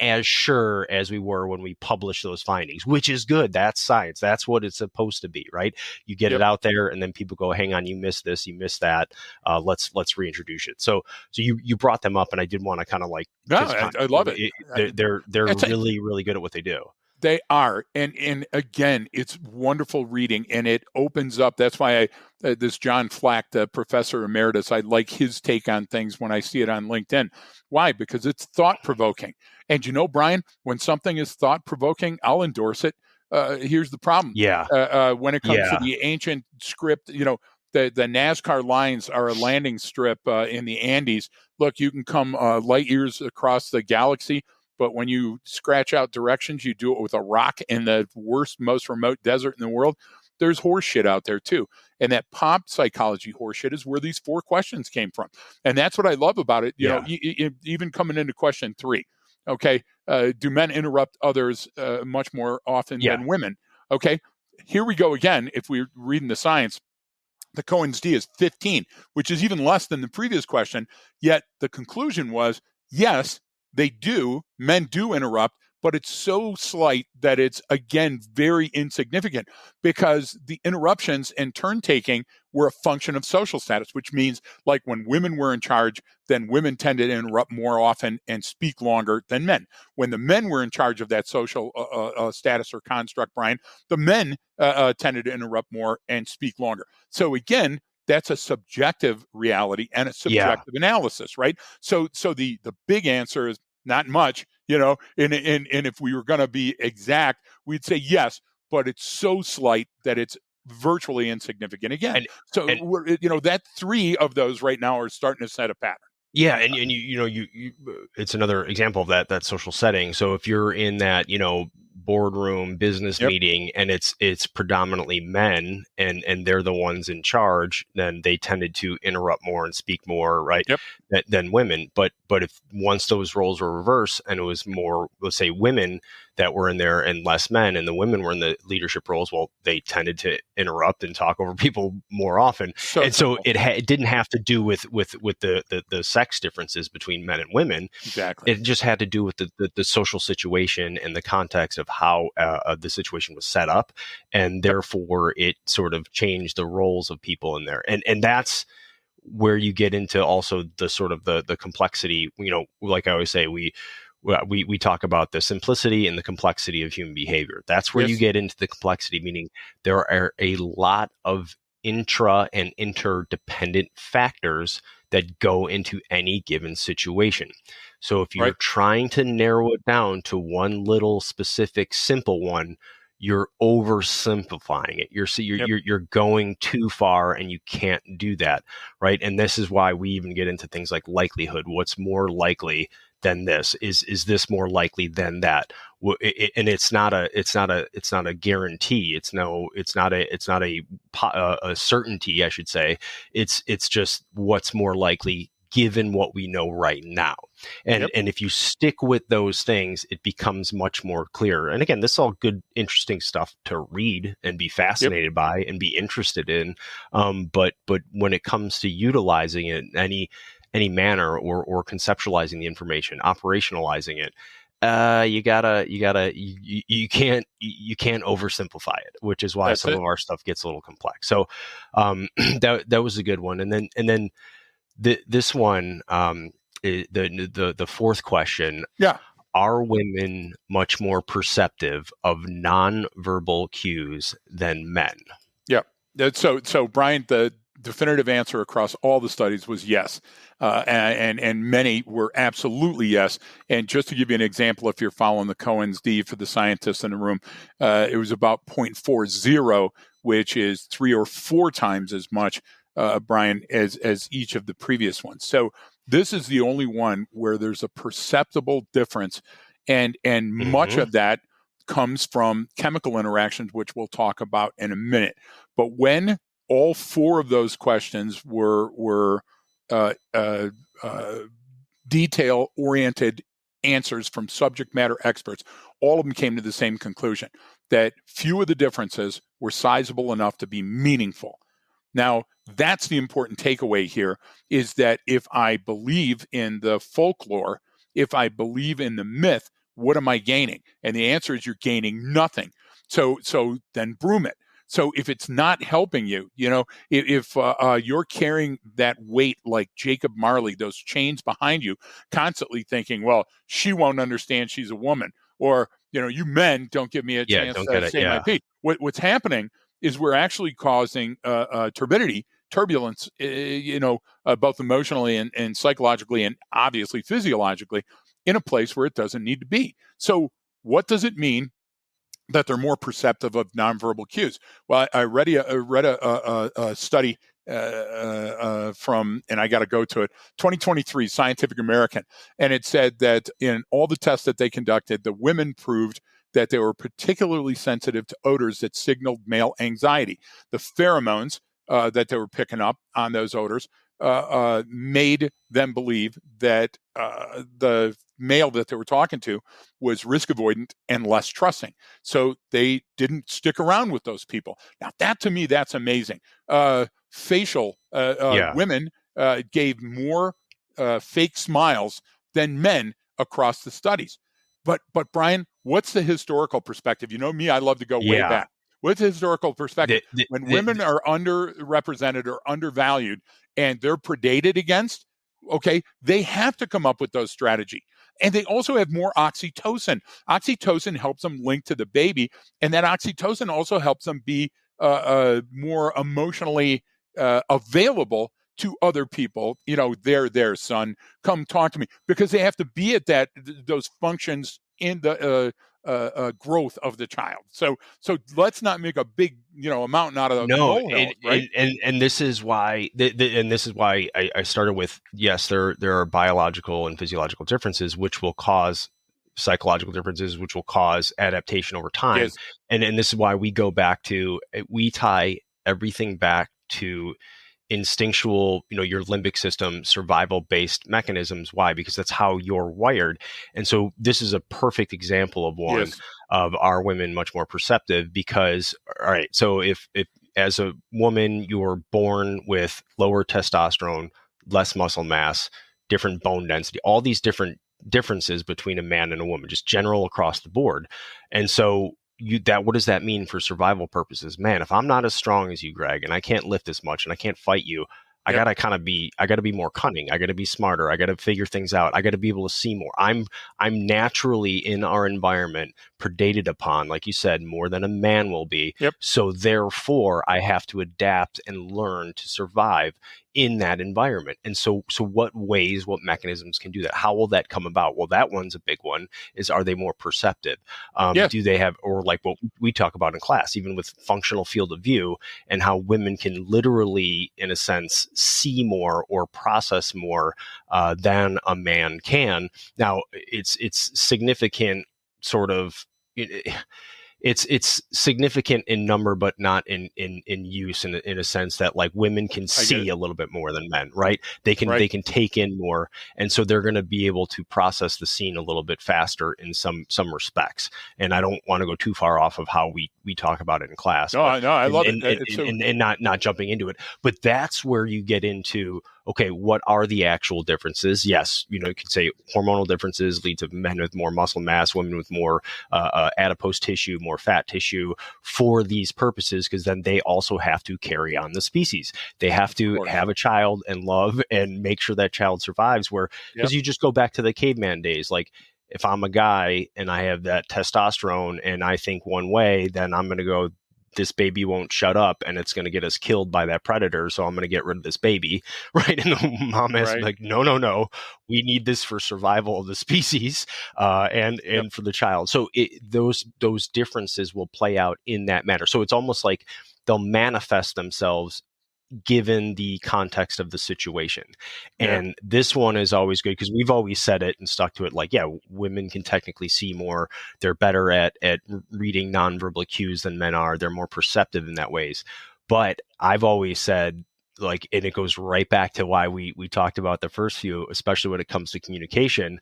as sure as we were when we published those findings, which is good. That's science. That's what it's supposed to be, right? You get Yep. it out there, and then people go, hang on, you missed this, you missed that. Let's reintroduce it. So you brought them up, and I did want to kind of like, No, I love it. they're It's a, really, really good at what they do. They are, and again, it's wonderful reading, and it opens up. That's why this John Flack, the professor emeritus, I like his take on things when I see it on LinkedIn. Why? Because it's thought provoking. And Brian, when something is thought provoking, I'll endorse it. Here's the problem. Yeah. When it comes to the ancient script, the NASCAR lines are a landing strip in the Andes. Look, you can come light years across the galaxy, but when you scratch out directions, you do it with a rock in the worst, most remote desert in the world. There's horse shit out there too. And that pop psychology horse shit is where these 4 questions came from. And that's what I love about it. Even coming into question 3, okay, do men interrupt others much more often than women? Okay, here we go again. If we're reading the science, the Cohen's D is 15, which is even less than the previous question. Yet the conclusion was, yes, men do interrupt, but it's so slight that it's, again, very insignificant, because the interruptions and turn taking were a function of social status, which means, like, when women were in charge, then women tended to interrupt more often and speak longer than men. When the men were in charge of that social status or construct, Brian, the men tended to interrupt more and speak longer. So again, that's a subjective reality and a Yeah. subjective analysis, right? So the big answer is not much, and if we were going to be exact, we'd say yes, but it's so slight that it's virtually insignificant again. And So and that 3 of those right now are starting to set a pattern. yeah, and it's another example of that social setting. So if you're in that, boardroom business Yep. meeting and it's predominantly men and they're the ones in charge, then they tended to interrupt more and speak more, right? Yep. Than women. But if once those roles were reversed and it was more, let's say, women that were in there and less men, and the women were in the leadership roles, well, they tended to interrupt and talk over people more often. So it didn't have to do with the sex differences between men and women. Exactly. It just had to do with the social situation and the context of how the situation was set up, and therefore it sort of changed the roles of people in there, and that's where you get into also the sort of the complexity. Like I always say, we talk about the simplicity and the complexity of human behavior. That's where you get into the complexity, meaning there are a lot of intra and interdependent factors that go into any given situation. So if you're trying to narrow it down to one little specific simple one, you're oversimplifying it. You're going too far, and you can't do that, right? And this is why we even get into things like likelihood. What's more likely than this? Is this more likely than that? And it's not a guarantee. It's not a certainty, I should say. It's just what's more likely given what we know right now. And if you stick with those things, it becomes much more clear. And again, this is all good, interesting stuff to read and be fascinated by and be interested in. But when it comes to utilizing it in any manner or conceptualizing the information, operationalizing it, you can't oversimplify it, which is why some of our stuff gets a little complex. So that was a good one. And then this one, the fourth question. Yeah. Are women much more perceptive of nonverbal cues than men? Yeah. So Brian, the definitive answer across all the studies was yes. And many were absolutely yes. And just to give you an example, if you're following the Cohen's D for the scientists in the room, it was about 0.40, which is 3 or 4 times as much, Brian, as each of the previous ones. So this is the only one where there's a perceptible difference, and much of that comes from chemical interactions, which we'll talk about in a minute. But when all 4 of those questions were detail-oriented answers from subject matter experts, all of them came to the same conclusion, that few of the differences were sizable enough to be meaningful. Now, that's the important takeaway here, is that if I believe in the folklore, if I believe in the myth, what am I gaining? And the answer is you're gaining nothing. So then broom it. So if it's not helping you, if you're carrying that weight like Jacob Marley, those chains behind you, constantly thinking, well, she won't understand, she's a woman, or, you men don't give me a chance to say my piece. What's happening is we're actually causing turbulence, both emotionally and psychologically, and obviously physiologically, in a place where it doesn't need to be. So what does it mean that they're more perceptive of nonverbal cues? Well, I read a study from, and I got to go to it, 2023 Scientific American, and it said that in all the tests that they conducted, the women proved that they were particularly sensitive to odors that signaled male anxiety. The pheromones that they were picking up on those odors made them believe that the male that they were talking to was risk avoidant and less trusting. So they didn't stick around with those people. Now, that to me, that's amazing. Facial women gave more fake smiles than men across the studies. But Brian, what's the historical perspective? You know me, I love to go way back. What's the historical perspective? When women are underrepresented or undervalued and they're predated against, okay, they have to come up with those strategies. And they also have more oxytocin. Oxytocin helps them link to the baby, and that oxytocin also helps them be more emotionally available to other people. There, son, come talk to me, because they have to be at those functions in the growth of the child. So let's not make a big a mountain out of a molehill, right? And this is why I started with, yes, there are biological and physiological differences which will cause psychological differences, which will cause adaptation over time. Yes. And this is why we tie everything back to instinctual, your limbic system, survival-based mechanisms. Why? Because that's how you're wired. And so this is a perfect example of one. Yes. Of our women much more perceptive because, all right, so if as a woman you're born with lower testosterone, less muscle mass, different bone density, all these different differences between a man and a woman, just general across the board. And so what does that mean for survival purposes? Man, if I'm not as strong as you, Greg, and I can't lift as much and I can't fight you, I gotta be more cunning. I gotta be smarter. I gotta figure things out. I gotta be able to see more. I'm naturally in our environment predated upon, like you said, more than a man will be. Yep. So therefore, I have to adapt and learn to survive in that environment. And so what mechanisms can do that? How will that come about? Well, that one's a big one. Are they more perceptive? Do they have, or like what we talk about in class, even with functional field of view, and how women can literally, in a sense, see more or process more than a man can. Now, it's significant, sort of. It's significant in number, but not in use, in a sense that, like, women can see a little bit more than men, right? They can take in more, and so they're going to be able to process the scene a little bit faster in some respects. And I don't want to go too far off of how we talk about it in class. No, I love it. And not jumping into it, but that's where you get into, okay, what are the actual differences? Yes, you could say hormonal differences lead to men with more muscle mass, women with more adipose tissue, more fat tissue for these purposes, because then they also have to carry on the species. They have to have a child and love and make sure that child survives. Because you just go back to the caveman days, like, if I'm a guy and I have that testosterone and I think one way, then I'm going to go, this baby won't shut up and it's going to get us killed by that predator. So I'm going to get rid of this baby. Right. And the mom has to be like, no, we need this for survival of the species and for the child. So those differences will play out in that manner. So it's almost like they'll manifest themselves given the context of the situation. And this one is always good because we've always said it and stuck to it. Like, women can technically see more. They're better at reading nonverbal cues than men are. They're more perceptive in that ways. But I've always said, like, and it goes right back to why we talked about the first few, especially when it comes to communication.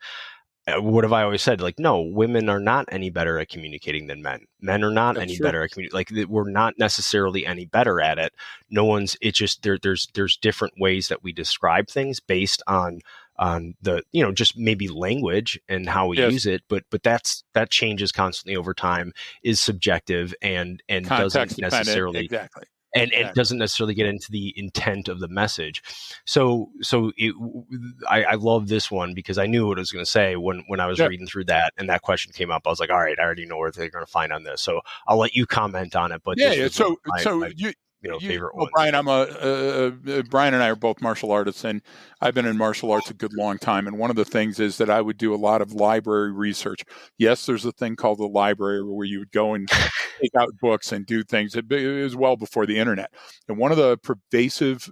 What have I always said? Like, no, women are not any better at communicating than men. Men are not any better at communicating. Like, we're not necessarily any better at it. No one's. It's just there's different ways that we describe things based on the just maybe language and how we use it. But that changes constantly over time, is subjective and doesn't necessarily And it doesn't necessarily get into the intent of the message. So I love this one because I knew what I was going to say when I was reading through that, and that question came up. I was like, all right, I already know where they're going to find on this. So I'll let you comment on it. But favorite one. Brian, Brian and I are both martial artists, and I've been in martial arts a good long time. And one of the things is that I would do a lot of library research. Yes, there's a thing called the library where you would go and take out books and do things. It was well before the internet. And one of the pervasive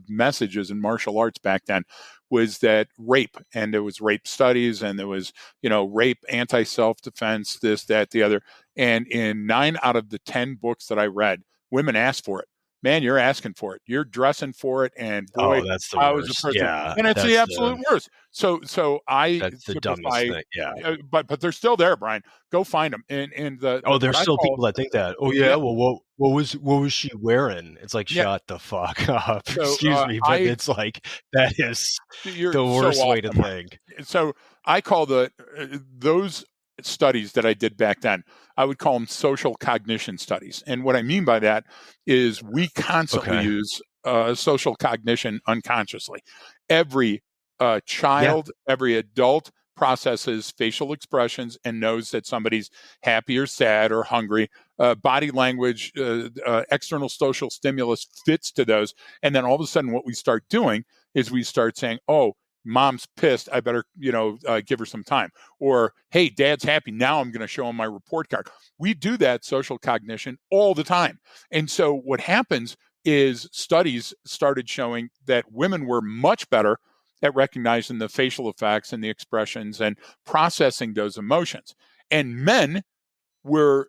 messages in martial arts back then was that rape, and there was rape studies, and there was, rape, anti-self-defense, this, that, the other. And in 9 out of the 10 books that I read, women asked for it. man, you're asking for it. You're dressing for it, and boy, Oh, that's the I was a worst. person, Yeah, and it's the absolute worst. So I that's the dumbest typify, thing. Yeah. but they're still there, Brian. Go find them, and Oh, what there's I still call, people that think that. Oh yeah, yeah, well, what was she wearing? It's like, yeah. shut the fuck up. So Excuse me, but it's like that is you're the so worst off way to the mark. think. So I call those studies that I did back then, I would call them social cognition studies. And what I mean by that is we constantly Okay. use social cognition unconsciously. Every Yeah. child, every adult processes facial expressions and knows that somebody's happy or sad or hungry. Body language, external social stimulus fits to those. And then all of a sudden, what we start doing is we start saying, oh, mom's pissed. I better, give her some time. Or, hey, dad's happy. Now I'm going to show him my report card. We do that social cognition all the time. And so what happens is studies started showing that women were much better at recognizing the facial effects and the expressions and processing those emotions. And men were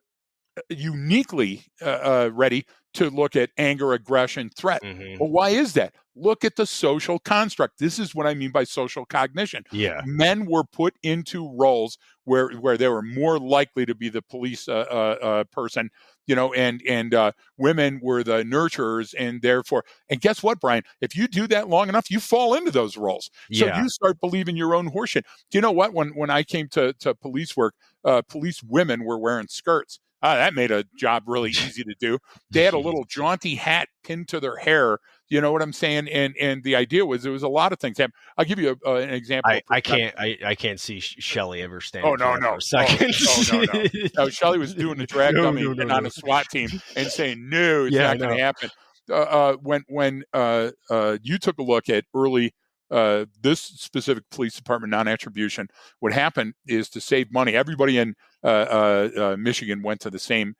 uniquely ready to look at anger, aggression, threat. Hmm. Well, why is that? Look at the social construct. This is what I mean by social cognition. Yeah. Men were put into roles where they were more likely to be the police person, and women were the nurturers, and therefore, and guess what, Brian? If you do that long enough, you fall into those roles. So Yeah. you start believing your own horseshit. Do you know what? When I came to police work, police women were wearing skirts. That made a job really easy to do. They had a little jaunty hat pinned to their hair. You know what I'm saying? And the idea was there was a lot of things. I'll give you an example. I can't see Shelley ever Oh standing for no, that for no, a second. no. Shelley was doing the drag No, dummy no, no, and on no. a SWAT team and saying no, it's Yeah, I not going know. to happen. When you took a look at early this specific police department non-attribution, what happened is to save money. Everybody in Michigan went to the same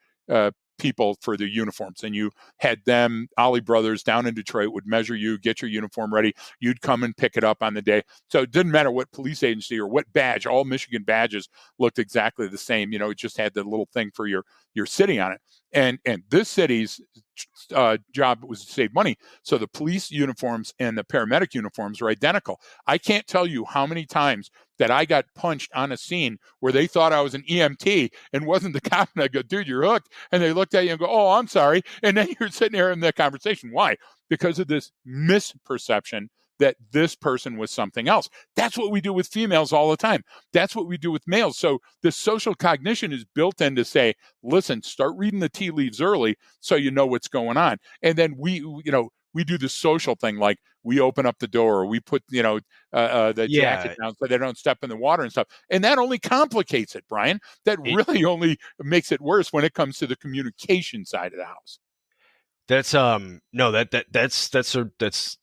people for their uniforms, and you had them. Ollie Brothers down in Detroit would measure you, get your uniform ready. You'd come and pick it up on the day. So it didn't matter what police agency or what badge. All Michigan badges looked exactly the same. It just had the little thing for your city on it. And this city's job was to save money. So the police uniforms and the paramedic uniforms are identical. I can't tell you how many times that I got punched on a scene where they thought I was an EMT and wasn't the cop. And I go, dude, you're hooked. And they looked at you and go, oh, I'm sorry. And then you're sitting there in that conversation. Why? Because of this misperception that this person was something else. That's what we do with females all the time. That's what we do with males. So the social cognition is built in to say, listen, start reading the tea leaves early so you know what's going on. And then we do the social thing, like we open up the door, or we put, the jacket Yeah. down so they don't step in the water and stuff. And that only complicates it, Brian. That It, really only makes it worse when it comes to the communication side of the house. that's no that's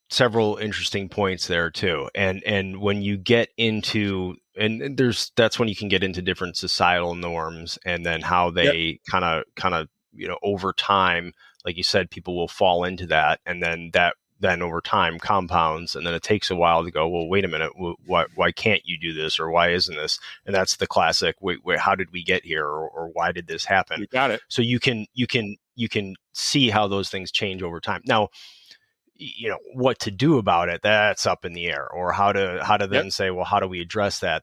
several interesting points there too. And when you get into and that's when you can get into different societal norms, and then how Yep. they kind of over time, like you said, people will fall into that, and then over time compounds, and then it takes a while to go, well, wait a minute, why can't you do this, or why isn't this? And that's the classic, wait, how did we get here, or why did this happen? You got it. So you can see how those things change over time. Now, what to do about it, that's up in the air, or how to then Yep. say, well, how do we address that?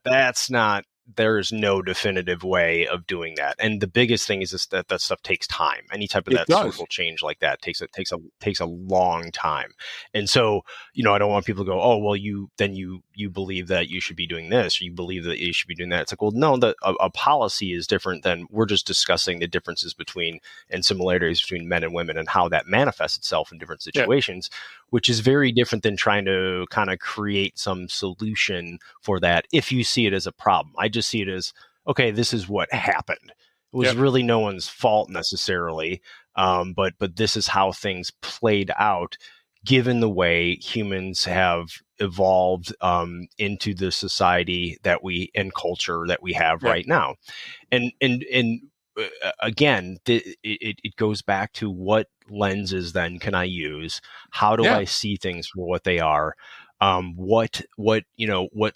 There is no definitive way of doing that. And the biggest thing is that stuff takes time. Any type of It that does. social change like that takes a long time. And so, I don't want people to go, oh, well, you believe that you should be doing this, or you believe that you should be doing that. It's like, well, no, a policy is different than, we're just discussing the differences between and similarities between men and women and how that manifests itself in different situations, which is very different than trying to kind of create some solution for that if you see it as a problem. I just see it as, okay, this is what happened. It was really no one's fault necessarily, but this is how things played out, given the way humans have evolved into the society that we and culture that we have right now. And again, it goes back to, what lenses then can I use? How do I see things for what they are? What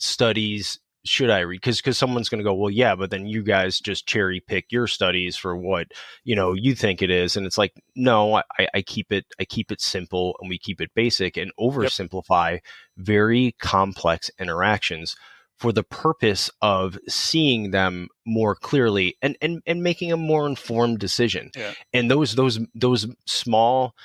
studies should I read? Because someone's going to go, well, yeah, but then you guys just cherry pick your studies for what you think it is, and it's like, no, I keep it simple, and we keep it basic, and Yep. oversimplify very complex interactions for the purpose of seeing them more clearly and making a more informed decision. Yeah. And those small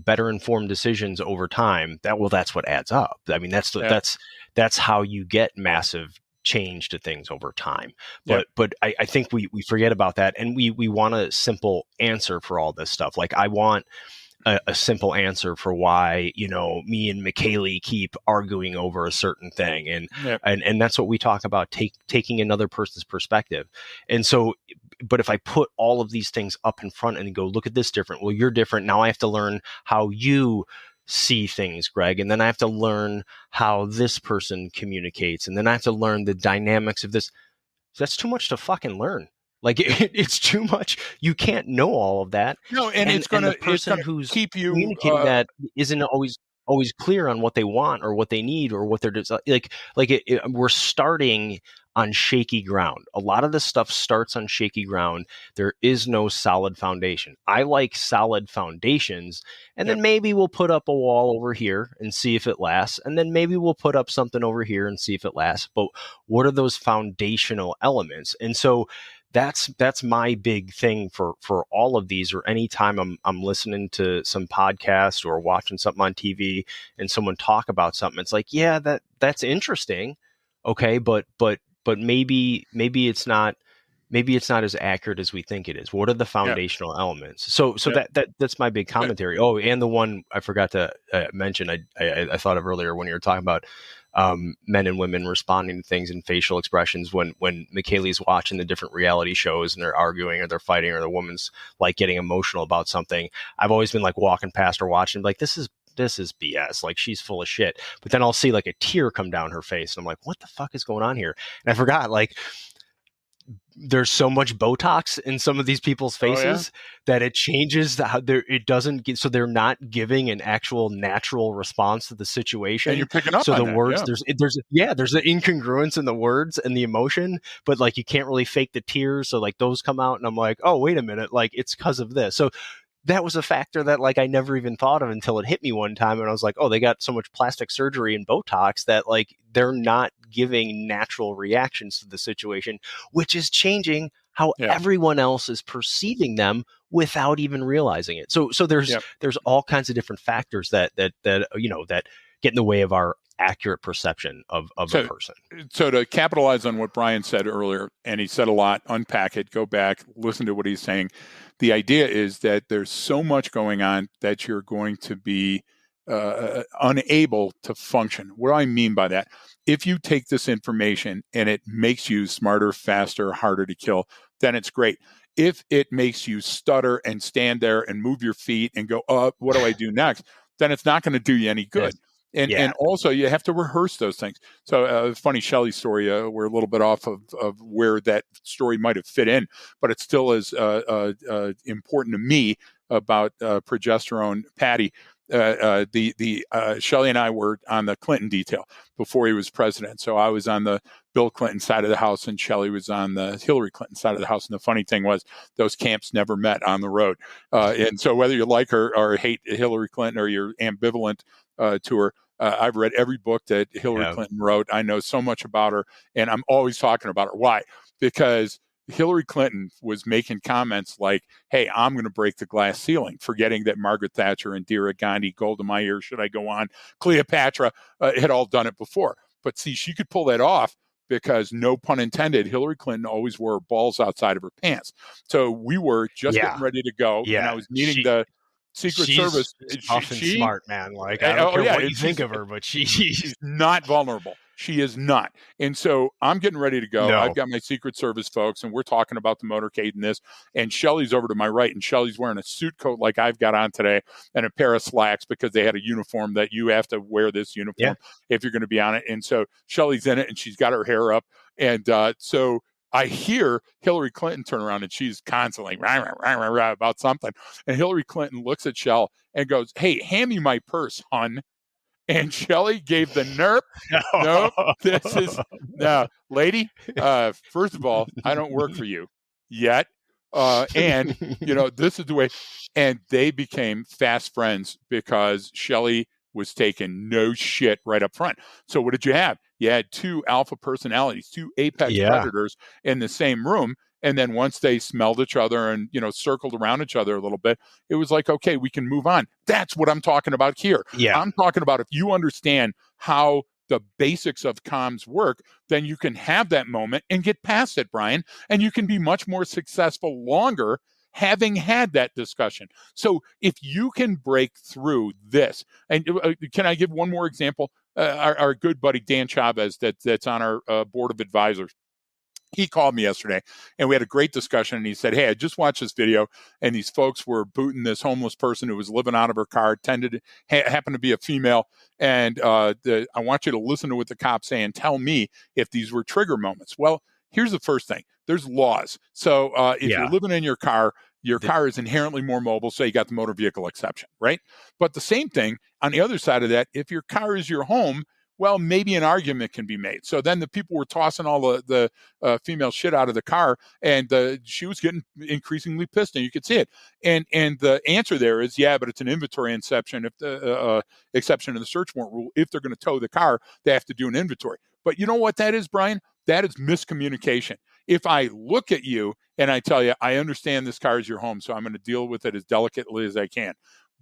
better informed decisions over time, that's what adds up. I mean, that's how you get massive change to things over time. Yep. But I think we forget about that, and we want a simple answer for all this stuff. Like, I want a simple answer for why me and McKaylee keep arguing over a certain thing, and Yep. and that's what we talk about, taking another person's perspective. And so, but if I put all of these things up in front and go, look at this different, well, you're different, now I have to learn how you see things, Greg, and then I have to learn how this person communicates, and then I have to learn the dynamics of this. That's too much to fucking learn. Like, it's too much. You can't know all of that. No, and And it's gonna the person who's keep you. communicating that isn't always clear on what they want or what they need or what they're we're starting on shaky ground. A lot of this stuff starts on shaky ground. There is no solid foundation. I like solid foundations, and Yep. then maybe we'll put up a wall over here and see if it lasts, and then maybe we'll put up something over here and see if it lasts. But what are those foundational elements? And so that's my big thing for all of these, or anytime I'm listening to some podcast or watching something on TV and someone talk about something. It's like, yeah, that's interesting. Okay, but maybe it's not as accurate as we think it is. What are the foundational elements? So Yep. that's my big commentary. Oh, and the one I forgot to mention, I thought of earlier when you were talking about men and women responding to things in facial expressions, when McKaylee's watching the different reality shows and they're arguing or they're fighting, or the woman's like getting emotional about something. I've always been like walking past or watching, like, this is BS. Like, she's full of shit. But then I'll see like a tear come down her face, and I'm like, what the fuck is going on here? And I forgot, like, there's so much Botox in some of these people's faces that it changes how it doesn't get, so they're not giving an actual natural response to the situation. And you're picking up so on the that, words, yeah. there's an incongruence in the words and the emotion, but like, you can't really fake the tears. So like, those come out, and I'm like, oh, wait a minute, like, it's because of this. So that was a factor that, like, I never even thought of until it hit me one time, and I was like, oh, they got so much plastic surgery and Botox that, like, they're not giving natural reactions to the situation, which is changing how Yeah. everyone else is perceiving them without even realizing it. So there's Yep. there's all kinds of different factors that that get in the way of our accurate perception of a person. So to capitalize on what Brian said earlier, and he said a lot, unpack it, go back, listen to what he's saying. The idea is that there's so much going on that you're going to be unable to function. What do I mean by that? If you take this information and it makes you smarter, faster, harder to kill, then it's great. If it makes you stutter and stand there and move your feet and go, what do I do next? Then it's not going to do you any good. And also, you have to rehearse those things. So funny Shelley story, we're a little bit off of where that story might have fit in, but it still is important to me about progesterone. Patty, Shelley and I were on the Clinton detail before he was president. So I was on the Bill Clinton side of the house, and Shelley was on the Hillary Clinton side of the house. And the funny thing was, those camps never met on the road. And so whether you like her or hate Hillary Clinton, or you're ambivalent to her, I've read every book that Hillary Clinton wrote. I know so much about her, and I'm always talking about her. Why? Because Hillary Clinton was making comments like, hey, I'm going to break the glass ceiling, forgetting that Margaret Thatcher, Indira Gandhi, Golda Meir, should I go on, Cleopatra, had all done it before. But see, she could pull that off because, no pun intended, Hillary Clinton always wore her balls outside of her pants. So we were just getting ready to go, and I was meeting the Secret Service. She's smart, man. Like, I don't care what you think of her, but she's not vulnerable. She is not. And so I'm getting ready to go. No. I've got my Secret Service folks, and we're talking about the motorcade and this. And Shelley's over to my right, and Shelley's wearing a suit coat like I've got on today and a pair of slacks, because they had a uniform that you have to wear this uniform if you're going to be on it. And so Shelley's in it, and she's got her hair up. And so I hear Hillary Clinton turn around, and she's constantly rah, rah, rah, rah, about something. And Hillary Clinton looks at Shell and goes, hey, hand me my purse, hun. And Shelley gave the nerp. Nope. This is now, lady. First of all, I don't work for you yet. And this is the way. And they became fast friends because Shelley was taking no shit right up front. So what did you have? You had two alpha personalities, two apex predators in the same room. And then once they smelled each other and, circled around each other a little bit, it was like, okay, we can move on. That's what I'm talking about here. Yeah. I'm talking about if you understand how the basics of comms work, then you can have that moment and get past it, Brian, and you can be much more successful longer having had that discussion. So if you can break through this, and can I give one more example? Our good buddy Dan Chavez, that's on our board of advisors, he called me yesterday and we had a great discussion, and he said, hey, I just watched this video and these folks were booting this homeless person who was living out of her car, happened to be a female, and I want you to listen to what the cops say and tell me if these were trigger moments. Well, here's the first thing. There's laws. So if you're living in your car is inherently more mobile, so you got the motor vehicle exception, right? But the same thing on the other side of that, if your car is your home, well, maybe an argument can be made. So then the people were tossing all the female shit out of the car, and she was getting increasingly pissed, and you could see it. And the answer there is, yeah, but it's an inventory exception. If the exception in the search warrant rule, if they're going to tow the car, they have to do an inventory. But you know what that is, Brian? That is miscommunication. If I look at you and I tell you, I understand this car is your home, so I'm going to deal with it as delicately as I can.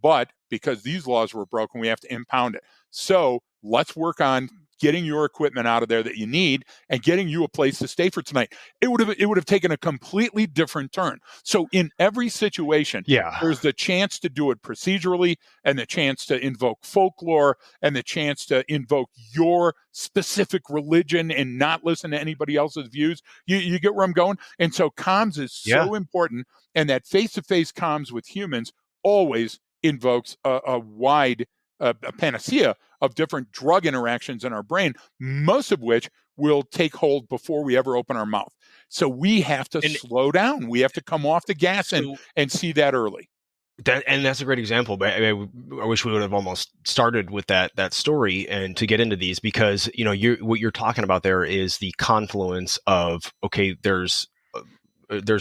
But because these laws were broken, we have to impound it. So let's work on getting your equipment out of there that you need and getting you a place to stay for tonight. It would have taken a completely different turn. So in every situation, there's the chance to do it procedurally, and the chance to invoke folklore, and the chance to invoke your specific religion and not listen to anybody else's views. You get where I'm going? And so comms is so important, and that face-to-face comms with humans always invokes a wide a panacea of different drug interactions in our brain, most of which will take hold before we ever open our mouth. So we have to slow down. We have to come off the gas and see that early. And that's a great example. But I wish we would have almost started with that story and to get into these, because what you're talking about there is the confluence of, okay, there's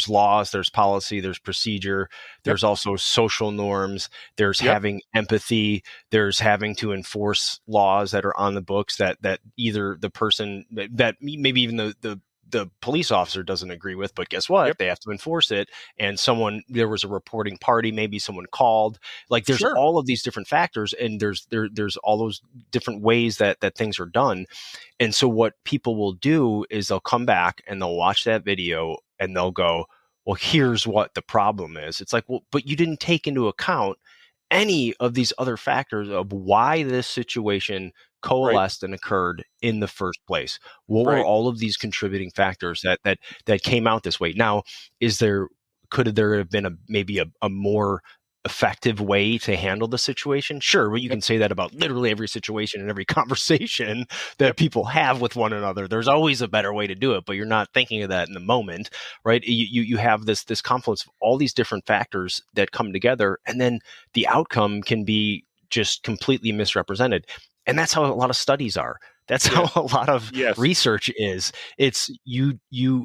laws, there's policy, there's procedure, there's also social norms, there's having empathy, there's having to enforce laws that are on the books that either the person that maybe even the police officer doesn't agree with, but guess what? They have to enforce it. And there was a reporting party, maybe someone called, like there's all of these different factors, and there's all those different ways that things are done. And so what people will do is they'll come back and they'll watch that video and they'll go, well, here's what the problem is. It's like, well, but you didn't take into account any of these other factors of why this situation coalesced and occurred in the first place. What were all of these contributing factors that came out this way? Now, could there have been maybe a more effective way to handle the situation? Sure, but you can say that about literally every situation and every conversation that people have with one another. There's always a better way to do it, but you're not thinking of that in the moment, right? You have this confluence of all these different factors that come together, and then the outcome can be just completely misrepresented. And that's how a lot of studies are. That's how a lot of research is. It's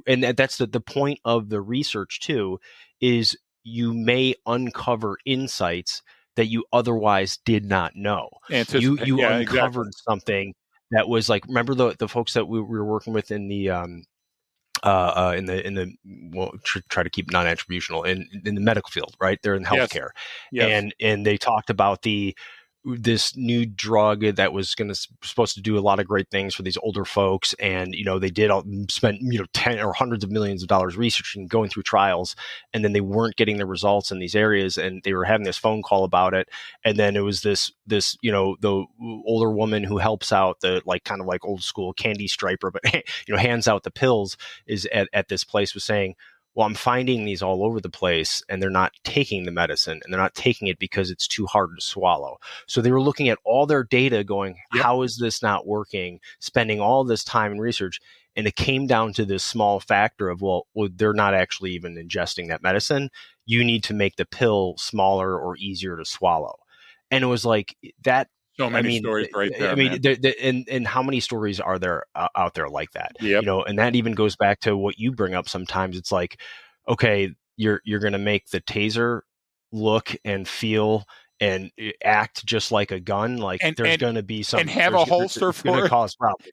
and that's the point of the research too, is you may uncover insights that you otherwise did not know. You uncovered something that was like, remember the folks that we were working with in the try to keep non-attributional in the medical field, right? They're in healthcare, and they talked about this new drug that was supposed to do a lot of great things for these older folks, and they spent 10 or hundreds of millions of dollars researching, going through trials, and then they weren't getting the results in these areas, and they were having this phone call about it, and then it was this the older woman who helps out, the kind of like old school candy striper, but hands out the pills, is at this place, was saying, well, I'm finding these all over the place, and they're not taking the medicine, and they're not taking it because it's too hard to swallow. So they were looking at all their data going, how is this not working? Spending all this time in research. And it came down to this small factor of, well, they're not actually even ingesting that medicine. You need to make the pill smaller or easier to swallow. And it was like that So I many mean, stories right there, man. and how many stories are there out there like that? Yep. And that even goes back to what you bring up sometimes. It's like, okay, you're going to make the taser look and feel and act just like a gun. Like And there's and going to be and some, have a holster it's going to for it. cause problems.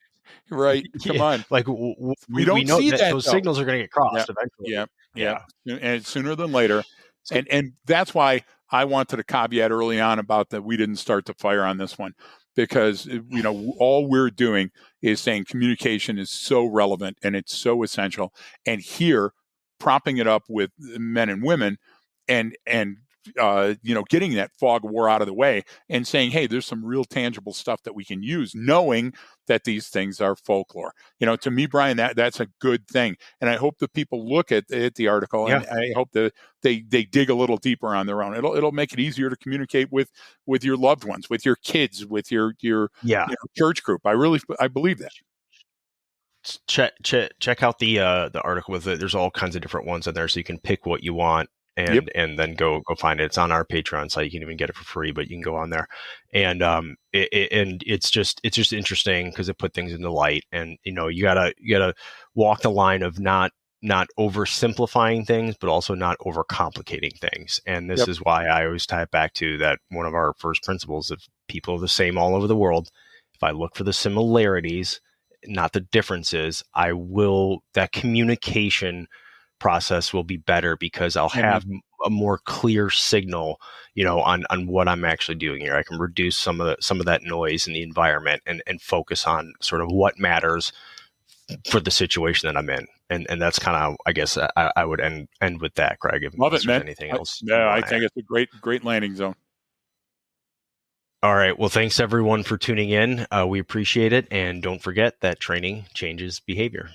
Right. Come Yeah, on. like We we don't know see that that those though. signals are going to get Yeah. crossed eventually. Yeah. Yeah. Yeah. And sooner than later. So, And that's why I wanted to caveat early on about that we didn't start to fire on this one, because all we're doing is saying communication is so relevant and it's so essential. And here, propping it up with men and women, and getting that fog of war out of the way and saying, hey, there's some real tangible stuff that we can use, knowing that these things are folklore. To me, Brian, that's a good thing. And I hope that people look at the article, yeah. and I hope that they dig a little deeper on their own. It'll make it easier to communicate with your loved ones, with your kids, with your Yeah. church group. I believe that. Check out the article with it. There's all kinds of different ones in there, so you can pick what you want and then go find it. It's on our Patreon site. You can even get it for free, but you can go on there, and it's just interesting because it put things into light. And you gotta walk the line of not oversimplifying things, but also not overcomplicating things. And this is why I always tie it back to that one of our first principles: if people are the same all over the world, if I look for the similarities, not the differences, that communication process will be better because I'll have a more clear signal, on what I'm actually doing here. I can reduce some of that noise in the environment and focus on sort of what matters for the situation that I'm in. And that's kind of, I guess I would end with that, Greg, Love it, man. Anything else. I think it's a great landing zone. All right. Well, thanks everyone for tuning in. We appreciate it. And don't forget that training changes behavior.